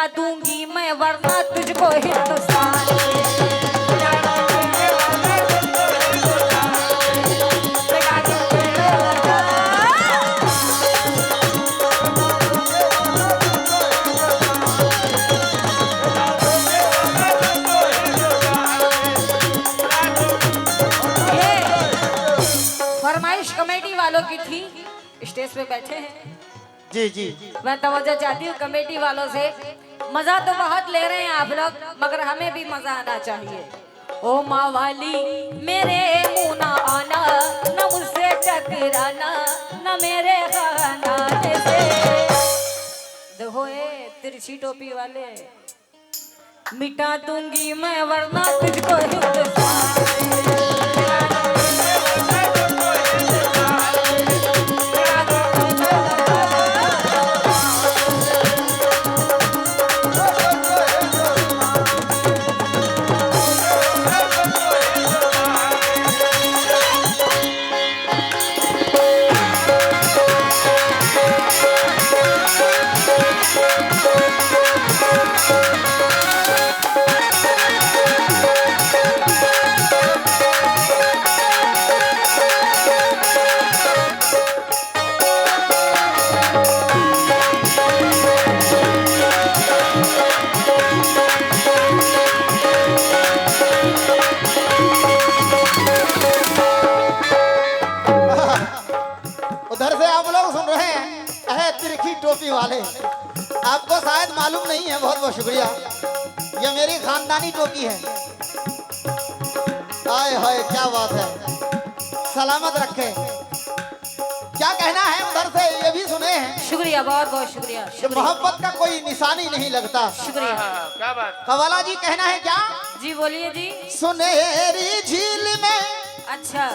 मिटा दूंगी मैं वरना तुझको हिंदुस्तान से। फरमाइश कमेटी वालों की थी, स्टेज पे बैठे हैं। जी जी मैं तवज्जो चाहती हूँ कमेटी वालों से। मजा तो बहुत ले रहे हैं आप लोग, मगर हमें भी मजा आना चाहिए। ओ माँ वाली मेरे मुँह ना आना, न मुझसे टकराना, न मेरे खानदान से। देखो ये तिरछी टोपी वाले, मिटा दूंगी मैं वरना तुझको हिंदुस्तान से। उधर से आप लोग सुन रहे हैं है तिरछी टोपी वाले। आपको शायद मालूम नहीं है, बहुत बहुत शुक्रिया। ये मेरी खानदानी टोपी है। आए हाय क्या बात है, सलामत रखे। क्या कहना है उधर से ये भी सुने हैं। शुक्रिया, बहुत बहुत शुक्रिया, शुक्रिया। मोहब्बत का कोई निशानी नहीं लगता। शुक्रिया। क्या बात। कवाला जी कहना है क्या। जी बोलिए जी। सुनहरी झील में अच्छा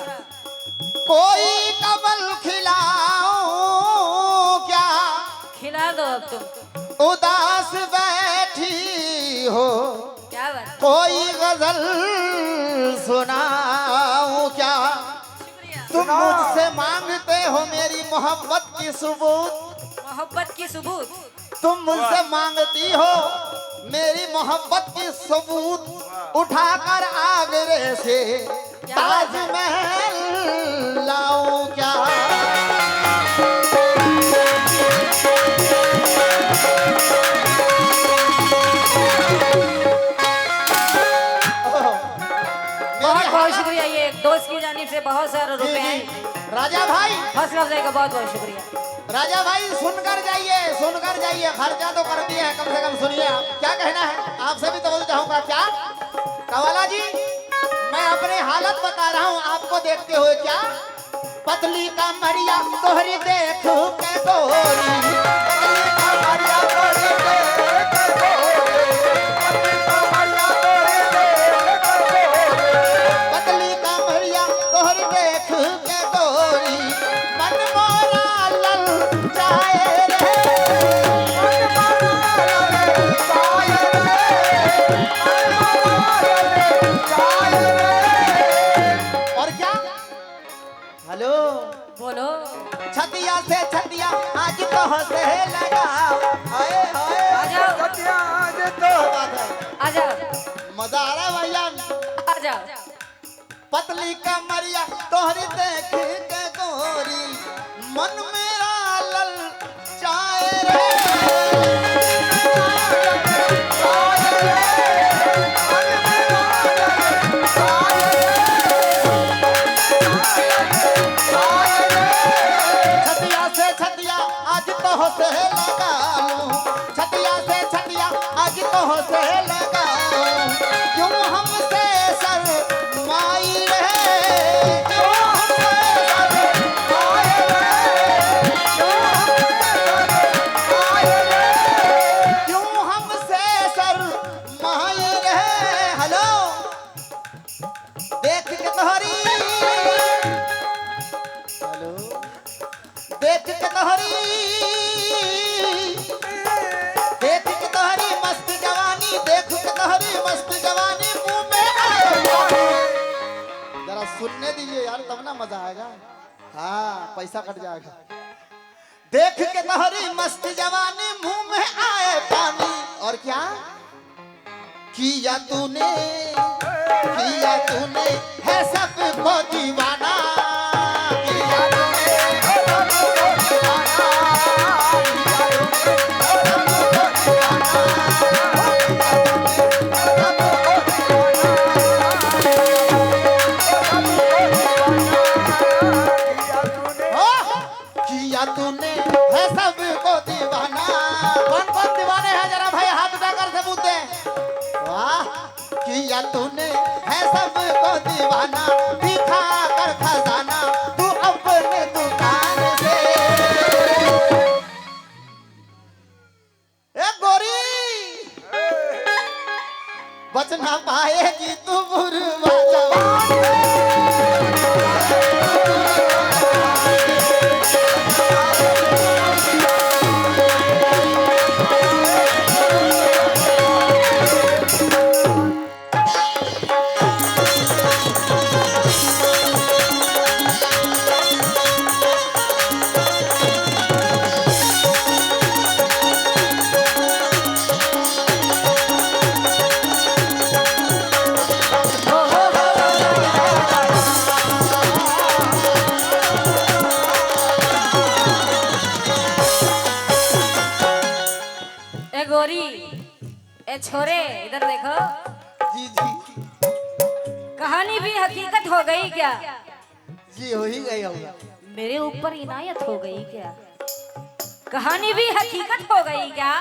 कोई कमल खिलाऊं क्या, खिला दो अब तुम। उदास बैठी हो क्या बात। कोई गजल सुनाऊं क्या। तुम मुझसे मांगते हो मेरी मोहब्बत की सबूत, मोहब्बत की सबूत। तुम मुझसे मांगती हो मेरी मोहब्बत की सबूत। उठाकर आगरे से ताजमहल लाऊं क्या। बहुत बहुत शुक्रिया। ये एक दोस्त की जानिब से बहुत सारे रुपए हैं। राजा भाई, फर्स्ट लफ्ज़ का बहुत बहुत शुक्रिया। राजा भाई सुनकर जाइए। खर्चा तो कर दिया है, कम से कम सुनिए। आप क्या कहना है, आपसे भी तो चाहूंगा। क्या कवाला जी, मैं अपनी हालत बता रहा हूँ आपको देखते हुए। क्या पतली का मरिया तोहरी देख के गोरी, पतली का मरिया तोहरी देख के गोरी, मन मोरा लल जाए रे, और क्या। हेलो बोलो। छतिया से छतिया आज तो हंसे लगाओ। हाय हाय आ जाओ। छतिया आज तो बात है। आ जाओ मजा आ रहा है भैया। आ जाओ। पतली कमरिया तोहरी देख के गोरी, मन मेरा लल जाए रे। छतिया से छतिया आज तो हंसे लगाऊं, छतिया से छतिया आज तो हंसे लगाऊं। क्यों हमसे शर्माई रे, क्यों हमसे शर्माई रे, क्यों हमसे शर्माई रे। हेलो देख के तोहरी, हेलो देख के तोहरी, देख के तोहरी मस्त जवानी, देख के तोहरी मस्त जवानी मुंह में आए। जरा सुनने दीजिए यार, तब ना मजा आएगा। हाँ पैसा कट जाएगा। देख के तोहरी मस्त जवानी मुंह में आए पानी, और क्या किया तूने है सबको दीवाना किया तूने है सबको दीवाना किया तूने है सबको दीवाना कौन कौन दीवाने हैं जरा भाई हाथ उठाकर सबूत दे वाह किया तूने है सबको दीवाना दिखा कर खजाना तू अपने दुकान से ए गोरी बच ना पाएगी तू बुरवा जवान गोरी ए छोरे इधर देखो जी जी कहानी भी हकीकत हो गई क्या जी हो ही गई होगा मेरे ऊपर इनायत हो गई क्या कहानी भी हकीकत हो गई क्या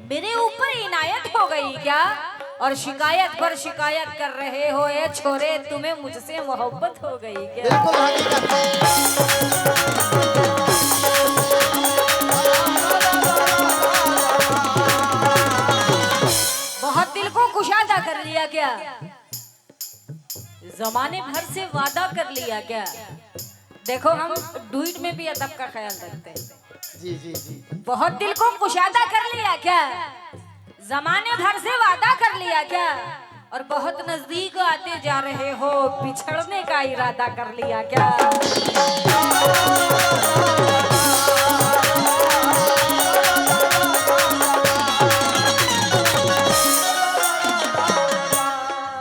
मेरे ऊपर इनायत हो गई क्या और शिकायत पर शिकायत कर रहे हो ये छोरे तुम्हें मुझसे मोहब्बत हो गई क्या बिल्कुल हकीकत है बहुत दिल को कुशादा कर लिया क्या जमाने भर से वादा कर लिया क्या देखो हम डुइट में भी अदब का ख्याल रखते हैं जी जी जी बहुत दिल को कुशादा कर लिया क्या जमाने भर से वादा कर लिया क्या और बहुत नजदीक आते जा रहे हो बिछड़ने का इरादा कर लिया क्या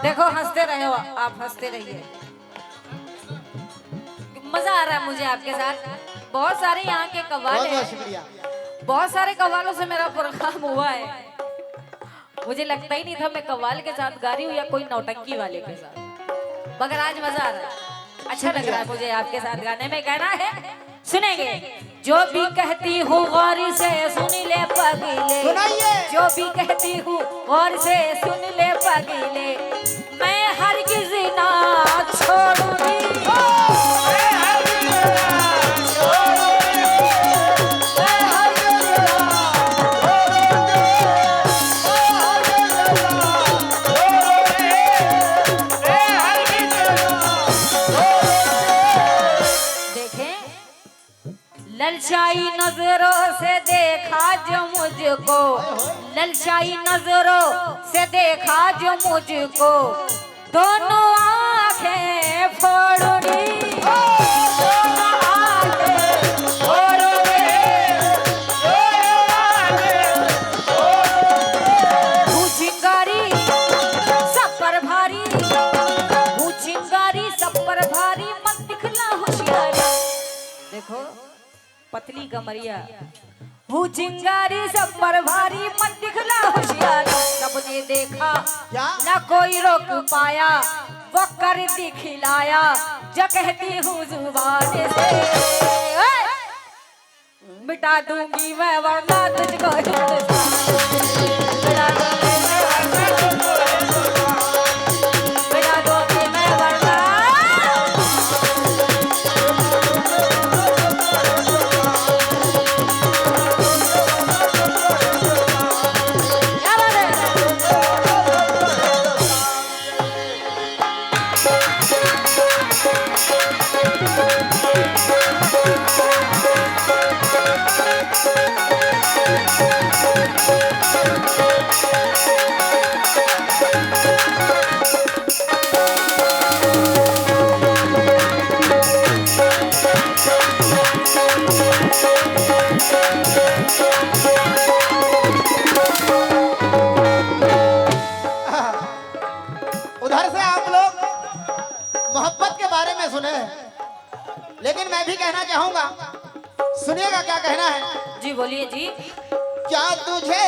देखो हंसते रहे हो आप हंसते रहिए मजा आ रहा है मुझे आपके साथ बहुत सारे यहाँ के कव्वाल बहुत बहुत हैं शुक्रिया बहुत सारे कव्वालों से मेरा प्रोग्राम हुआ है मुझे लगता ही नहीं था मैं कव्वाल के साथ गा रही हूँ या कोई नौटंकी वाले के साथ मगर आज मजा आ रहा है अच्छा लग रहा है मुझे आपके साथ गाने में कहना है सुनेंगे जो भी कहती हूँ गौर से सुन ले पगले सुनाइए जो भी कहती हूँ गौर से सुन ले पगले मैं हरगिज़ ना छोड़ूंगी ललचाई नजरों से देखा जो मुझको ललचाई नजरों से देखा जो मुझको दोनों आंखें फोड़ूंगी दोनों आंखें फोड़ूंगी हूँ चिंगारी सब पर भारी हूँ चिंगारी सब पर भारी मत दिखला होशियारी देखो पतली कमरिया हूँ चिंगारी सब पर भारी मत दिखला होशियारी सबने देखा क्या न कोई रोक पाया वो कर दिखलाया जो कहती हूँ जुबान से मिटा दूंगी मैं वरना तुझको मिटा दूंगी मैं वरना तुझको मिटा दूंगी मैं वरना बारे में सुने हैं, लेकिन मैं भी कहना चाहूंगा, सुनिएगा क्या कहना है। जी बोलिए जी। क्या तुझे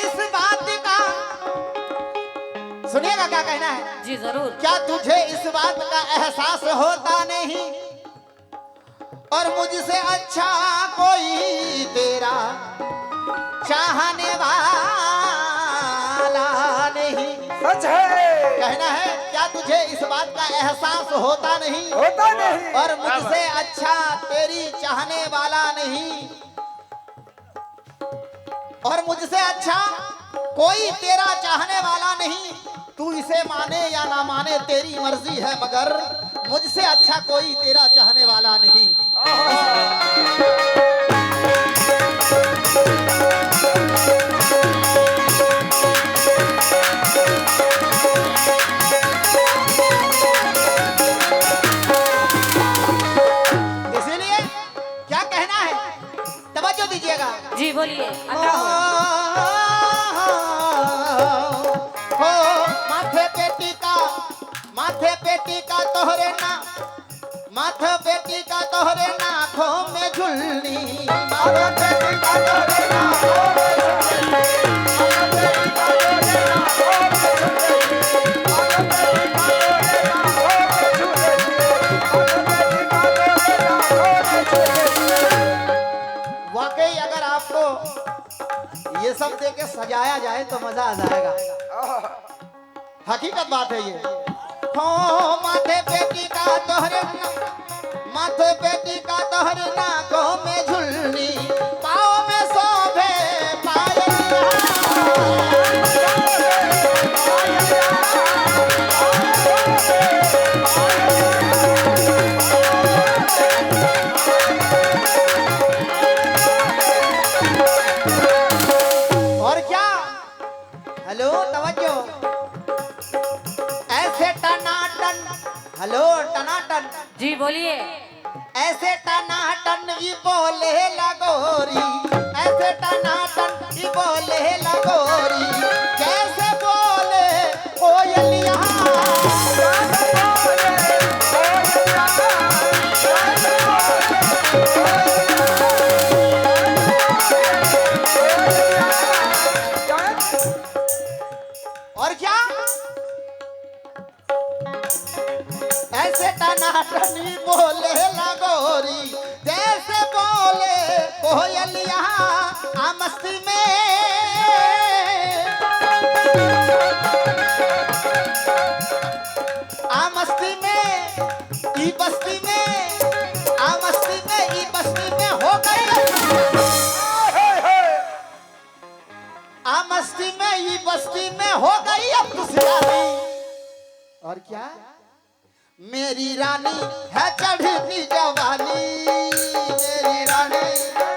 इस बात का, सुनिएगा क्या कहना है। जी जरूर। क्या तुझे इस बात का एहसास होता नहीं, और मुझसे अच्छा कोई तेरा चाहने वाला नहीं। सच है। कहना है, क्या तुझे इस बात का एहसास होता नहीं, होता नहीं, और मुझसे अच्छा तेरी चाहने वाला नहीं, और मुझसे अच्छा कोई तेरा चाहने वाला नहीं। तू इसे माने या ना माने तेरी मर्जी है, मगर मुझसे अच्छा कोई तेरा चाहने वाला नहीं। इसीलिए क्या कहना है, तवज्जो दीजिएगा। जी बोलिए। अता हो। हो माथे पे टीका तोहरे ना, माथे पे टीका तोहरे नाखों में झुलनी, माथे पे टीका तोहरे नाखों में झुलनी, माथे पे टीका तोहरे नाखों में झुलनी, माथे पे टीका तोहरे नाखों में झुलनी, माथे पे टीका तोहरे नाखों में झुलनी। वाकई अगर आपको ये सब दे के सजाया जाए तो मजा आ जाएगा। हकीकत बात है ये। हो माथे पे टीका तोहरे, माथे पे टीका तोहरे नाकों में झुलनी, पाँव में शोभे पायलिया। और क्या, हेलो तवज्जो, ऐसे टनाटन, हेलो टनाटन, जी बोलिए। ऐसे टनाटन ई बोले लगोरी, ऐसे टनाटन ई बोले लगोरी, जैसे बोले कोयलिया। और क्या, ऐसे टनाटनी बोले लगोरी, जैसे बोले कोयलिया। आ मस्ती में, आ मस्ती में ई बस्ती में, आ मस्ती में ई बस्ती में हो गई, आ मस्ती में ई बस्ती में हो गई अब खुशहाली। और क्या, मेरी रानी है चढ़ती जवानी, मेरी रानी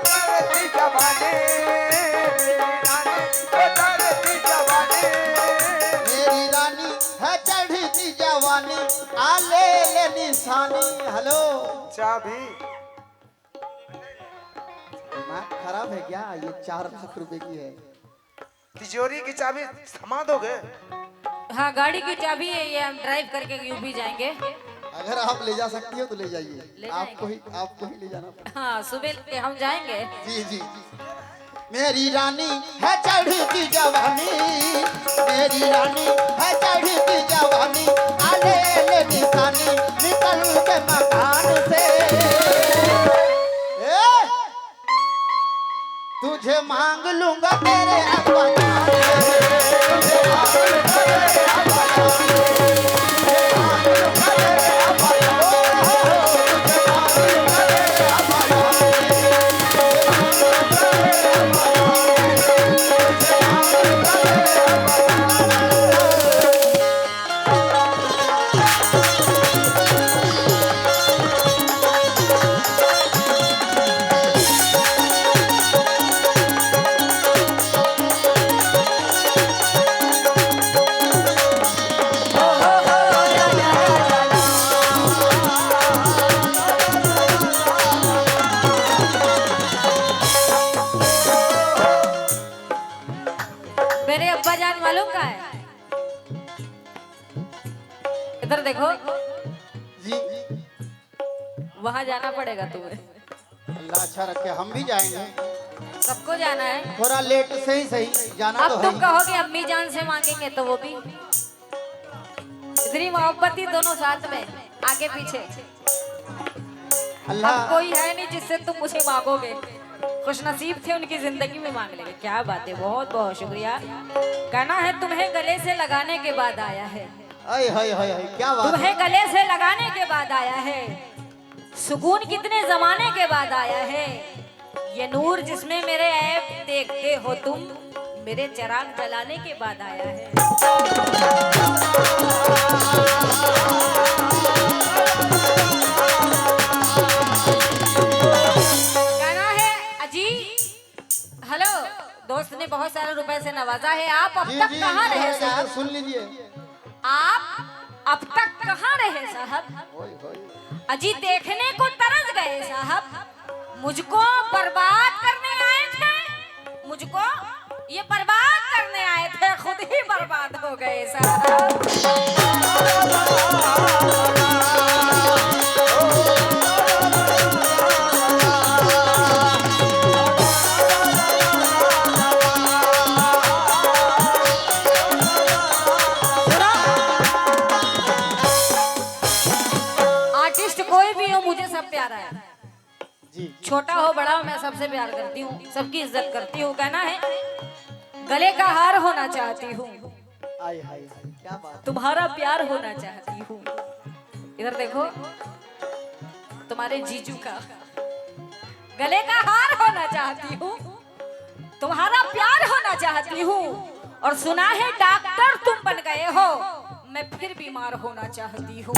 चढ़ती जवानी, चढ़ती जवानी, मेरी रानी है चढ़ती जवानी, आ ले निशानी। हेलो, चाबी दिमाग खराब है क्या? ये 4 लाख रुपए की है। तिजोरी की चाबी थमा दोगे? हाँ गाड़ी की चाबी है ये, हम ड्राइव करके यूपी जाएंगे। अगर आप ले जा सकती हो तो ले जाइए, ले आपको ही ले जाना पड़ेगा। हाँ सुबह के हम जाएंगे। जी जी, मेरी रानी है चढ़ती जवानी, मेरी रानी है चढ़ती जवानी, आ ले निशानी निकल के मकान से। तुझे मांग लूंगा तेरे अपमान से, तुझे मांग लूंगा तेरे अपमान से, तुझे मांग लूंगा तेरे अपमान से, तुझे मांग लूंगा तेरे अपमान से, तुझे मांग लूंगा तेरे अपमान से, तुझे मांग लूंगा तेरे मेरे अब्बा जान मालूम का है, इधर देखो। जी वहाँ जाना पड़ेगा तुम्हें। अल्लाह अच्छा रखे, हम भी जाएंगे, सबको जाना है। थोड़ा लेट से ही सही, जाना अब तो है तुम ही। कहोगे अम्मी जान से मांगेंगे तो वो भी। इतनी मोहब्बत ही दोनों साथ में, आगे पीछे। अल्लाह अब कोई है नहीं जिससे तुम मुझे मांगोगे। खुश नसीब थे उनकी जिंदगी में मांग लेंगे। क्या बात है, बहुत बहुत शुक्रिया। कहना है तुम्हें गले से लगाने के बाद आया है। हाय हाय हाय हाय, क्या बात है। तुम्हें गले से लगाने के बाद आया है। सुकून कितने जमाने के बाद आया है। ये नूर जिसमें मेरे ऐब देखते हो तुम, मेरे चिराग जलाने के बाद आया है। कहना है अजी, हेलो, दोस्त ने बहुत सारे रुपए से नवाजा है। आप अब जी तक जी, कहाँ रहे जी, साहब? सुन लीजिए। आप अब तक कहाँ रहे साहब? होय, होय। अजी देखने को तरस गए साहब। मुझको बर्बाद करने आए थे। मुझको ये बर्बाद करने आए थे, खुद ही बर्बाद हो गए साहब। आर्टिस्ट कोई भी हो, मुझे सब प्यारा है। जी छोटा हो बड़ा हो, मैं सबसे प्यार करती हूँ, सबकी इज्जत करती हूँ। कहना है गले का हार होना चाहती हूँ, हाय हाय हाय, क्या बात। तुम्हारा प्यार होना चाहती हूँ। इधर देखो, तुम्हारे जीजू का गले का हार होना चाहती हूँ, तुम्हारा प्यार होना चाहती हूँ। और सुना है डॉक्टर तुम बन गए हो, मैं फिर बीमार होना चाहती हूँ।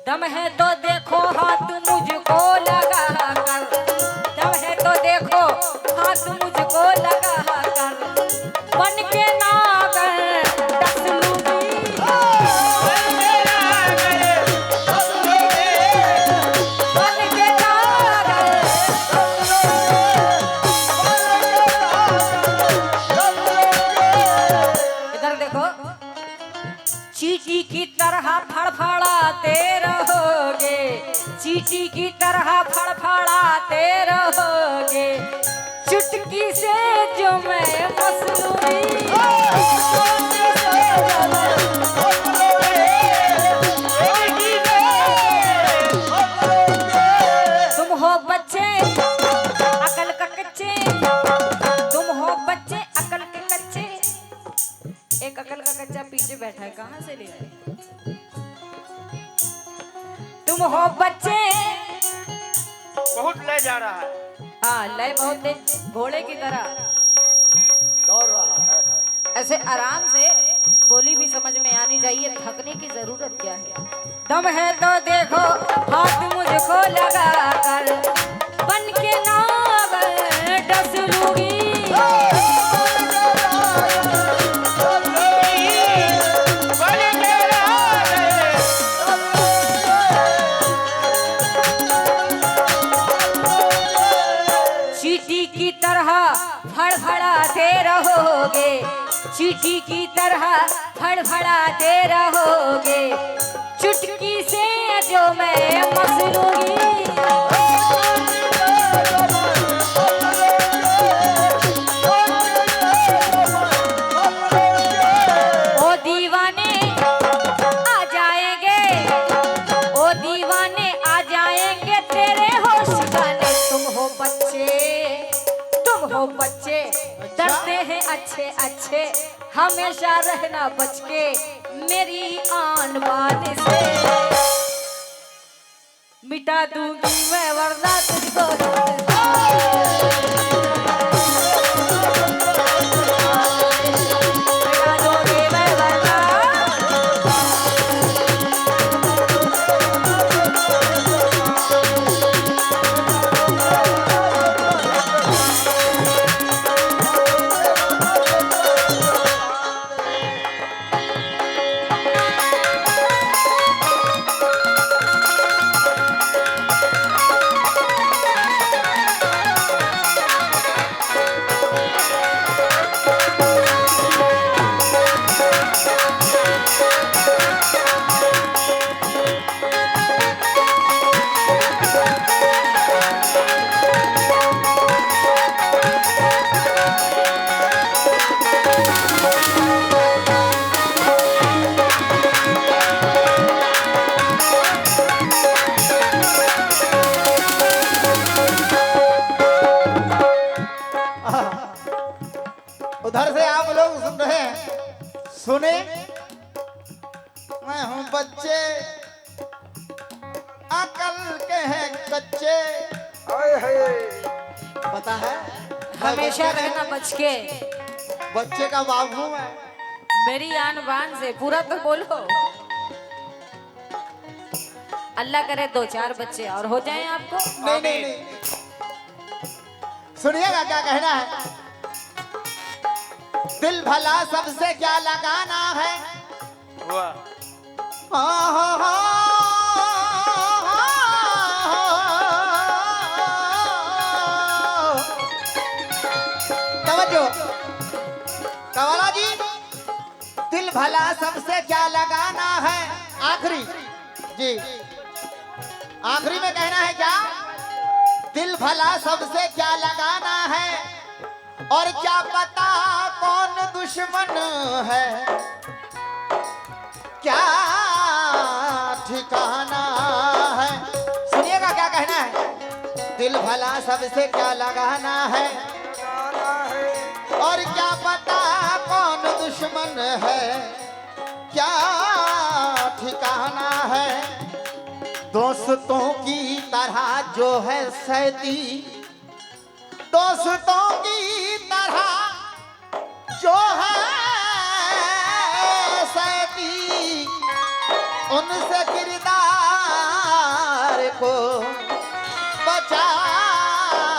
दम है तो देखो हाथ मुझको लगा कर, दम है तो देखो हाथ मुझको लगा कर, बन के नागर डस लूंगी। बन के नागर इधर देखो, चींटी की तरह फड़फड़ाते रहोगे, चींटी की तरह फड़फड़ाते रहोगे, चुटकी से जो मैं मसलूरी। तुम हो बच्चे अकल का कच्चे, तुम हो बच्चे अकल के कच्चे। एक अकल का कच्चा पीछे बैठा है, कहाँ से ले आए? तुम हो बच्चे, बहुत ले जा रहा है, हाँ लय बहुत तेज, घोड़े की तरह दौड़ रहा है। ऐसे आराम से बोली भी समझ में आनी चाहिए। थकने की जरूरत क्या है? दम है तो देखो हाथ मुझको लगा कर, बन के नागर डस लूंगी। चींटी की तरह फड़फड़ाते रहोगे, चींटी की तरह फड़फड़ाते रहोगे, चुटकी से जो मैं मसलूंगी। ओ दीवाने आ जाएंगे, ओ दीवाने आ जाएंगे तेरे होश गाने। तुम हो बच्चे, तुम हो बच्चे, डरते हैं अच्छे अच्छे, हमेशा रहना बच के मेरी आन बान से। मिटा दूंगी मैं वरना तुझको। मिटा दूंगी मैं वरना। सुने, मैं हूँ बच्चे अकल के हैं कच्चे। हाय हाय पता है हमेशा रहना बच के। बच्चे का बाबू है। मेरी आन बान से पूरा तो बोलो। अल्लाह करे 2-4 बच्चे और हो जाएं आपको। नहीं नहीं नहीं, सुनिएगा क्या कहना है। दिल भला सबसे क्या लगाना है। वाह हाँ हाँ हाँ तवज्जो कवाला जी, दिल भला सबसे क्या लगाना है। आखिरी जी, आखिरी में कहना है क्या, दिल भला सबसे क्या लगाना है, और क्या पता कौन दुश्मन है, क्या ठिकाना है। सुनिएगा क्या कहना है। दिल भला सबसे क्या लगाना है, और क्या पता कौन दुश्मन है, क्या ठिकाना है। दोस्तों की तरह जो है सैती, दोस्तों की तरह जो है सैती, उनसे किरदार को बचाना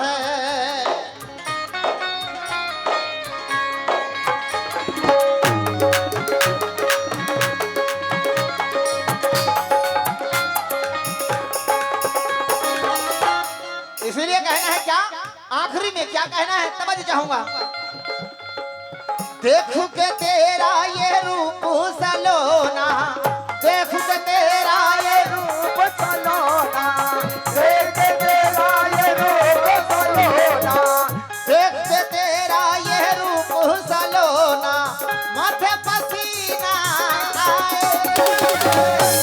है। इसीलिए कहना है क्या, आखिरी में क्या कहना है समझ चाहूंगा। देख के तेरा ये रूप सलोना, देख के तेरा ये रूप सलोना, देख के तेरा ये रूप सलोना, देख के तेरा ये रूप सलोना, माथे पसीना आए,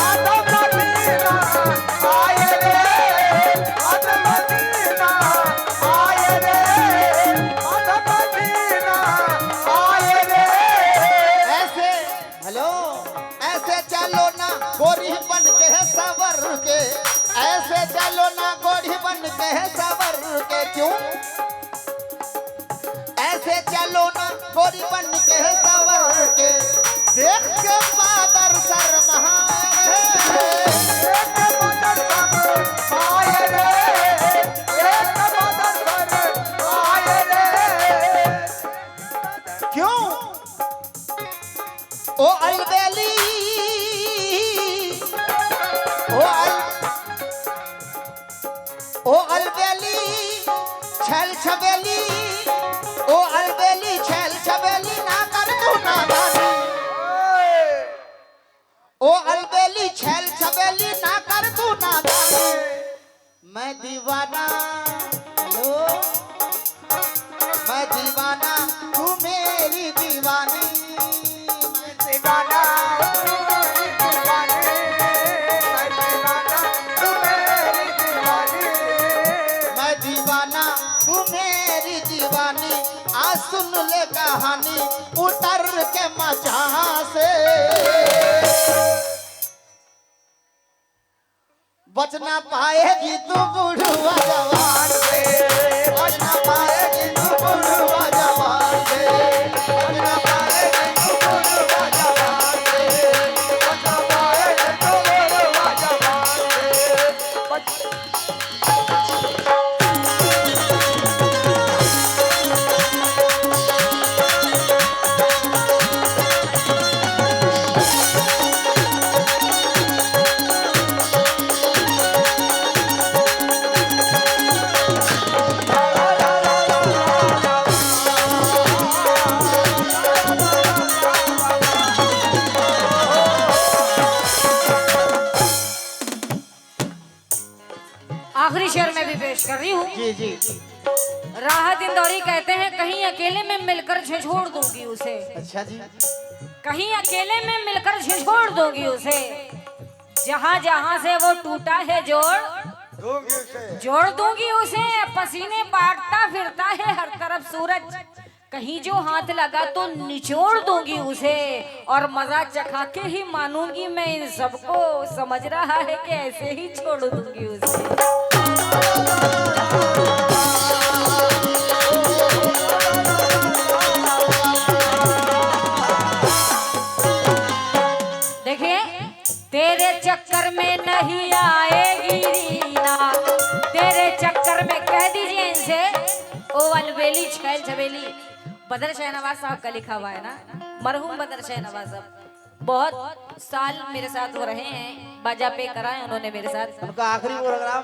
माथे पसीना आए रे, माथे पसीना आए रे, माथे पसीना आए रे। ऐसे हेलो, ऐसे चलो ना गोरी बन के सवर के, ऐसे चलो ना गोरी बन के सवर के। क्यों ऐसे चलो ना गोरी बन के सवर के, देख के बादर शर्मा क्यों। ओ अलबेली, ओ अलबेली छल छबेली, ओ अलबेली छल छबेली ना कर तू नादानी, ओ अलबेली छल छबेली ना कर तू नादानी। मैं दीवाना, हेलो, मैं दीवाना तू मेरी दीवानी, मैं दीवाना तू मेरी दीवानी, मैं दीवाना तू मेरी दीवानी, मैं दीवाना तू मेरी दीवानी। आज सुन ले कहानी उतर के मचा से, बचना पाएगी तू बुढ़वा जवान से, बचना पाएगी तू बुढ़वा जवान से, बचना पाएगी तू बुढ़वा जवान से, बचना पाएगी तू बुढ़वा जवान से। आखिरी शेर में भी पेश कर रही हूँ। जी जी राहत इंदौरी कहते हैं, कहीं अकेले में मिलकर झिझोड़ दूंगी उसे, अच्छा जी, कहीं अकेले में मिलकर झिझोड़ दूंगी उसे, जहाँ जहाँ से वो टूटा है जोड़ जोड़ दूंगी उसे। पसीने बांटता फिरता है हर तरफ सूरज, कहीं जो हाथ लगा तो निचोड़ दूंगी उसे, और मजा चखा के ही मानूंगी मैं इन सबको। समझ रहा है कि ऐसे ही छोड़ दूंगी उसे। देखिए, तेरे चक्कर में नहीं आएगी रीना, तेरे चक्कर में, कह दीजिए इनसे, ओ अलबेली छैल छबेली। बदर शहनवाज साहब का लिखा हुआ है ना, मरहूम बदर शहनवाज साहब बहुत साल मेरे साथ वो रहे हैं, बाजा पे कराए उन्होंने मेरे साथ। उनका आखिरी प्रोग्राम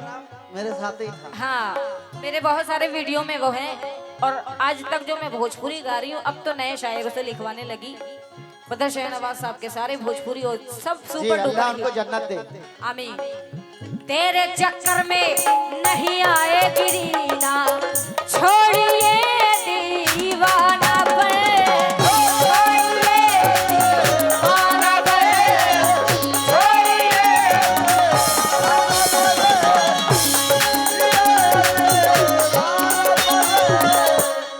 मेरे साथ ही था। हाँ, मेरे बहुत सारे वीडियो में वो हैं, और आज तक जो मैं भोजपुरी गा रही हूँ, अब तो नए शायरों से लिखवाने लगी। बदर शहनवाज साहब के सारे भोजपुरी और सब जी, सुपर अल्लाह उनको डुपर। जन्नत दे। आमीन। तेरे चक्कर में नहीं आएगी रीना, छोड़िए दीवाना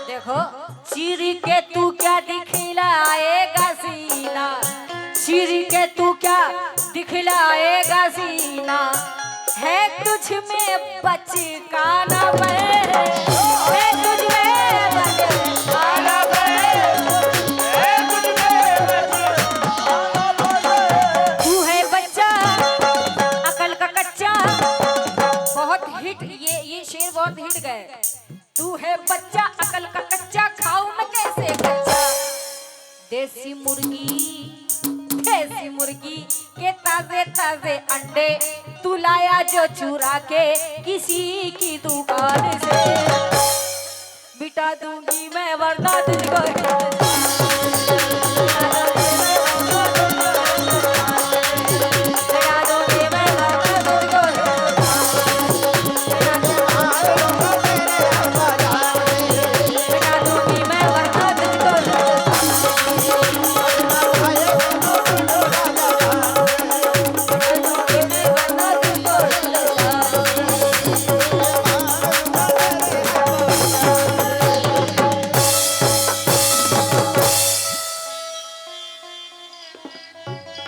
देखो, चीरी के तू क्या दिखलाएगा सीना, चीरी के तू क्या दिखलाएगा सीना, है तुझ में बचकाना है तुझ में बचकाना तू है बच्चा अकल का कच्चा। बहुत हिट, ये शेर बहुत हिट गए। तू है बच्चा अकल का कच्चा, खाऊं मैं कैसे कच्चा। देसी मुर्गी के ताजे ताजे अंडे तू लाया जो चुरा के किसी की दुकान से, मिटा दूंगी मैं वरना तुझको।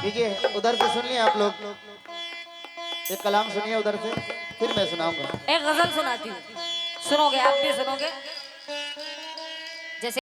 लीजिए, उधर से सुन लिए आप लोग, एक कलाम सुनिए उधर से, फिर मैं सुनाऊंगा। एक गजल सुनाती हूँ, सुनोगे? आप भी सुनोगे?